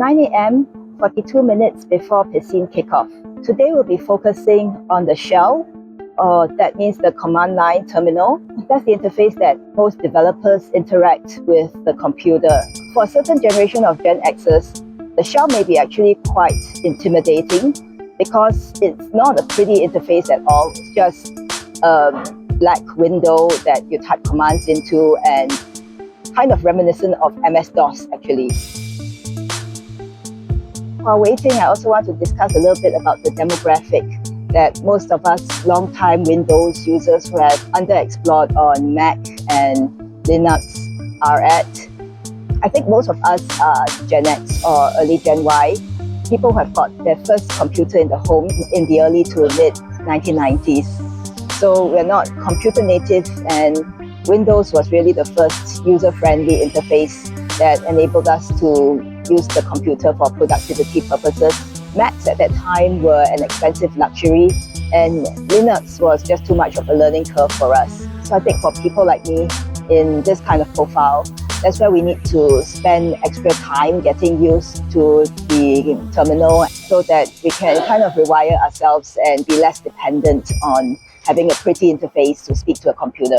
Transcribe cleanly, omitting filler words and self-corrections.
9 a.m., 42 minutes before Piscine kickoff. Today we'll be focusing on the shell, or that means the command line terminal. That's the interface that most developers interact with the computer. For a certain generation of Gen Xers, the shell may be actually quite intimidating because it's not a pretty interface at all. It's just a black window that you type commands into, and kind of reminiscent of MS-DOS actually. While waiting, I also want to discuss a little bit about the demographic that most of us long-time Windows users who have underexplored on Mac and Linux are at. I think most of us are Gen X or early Gen Y, people who have got their first computer in the home in the early to mid 1990s. So we're not computer native, and Windows was really the first user-friendly interface that enabled us to use the computer for productivity purposes. Macs at that time were an expensive luxury, and Linux was just too much of a learning curve for us. So I think for people like me in this kind of profile, that's where we need to spend extra time getting used to the terminal so that we can kind of rewire ourselves and be less dependent on having a pretty interface to speak to a computer.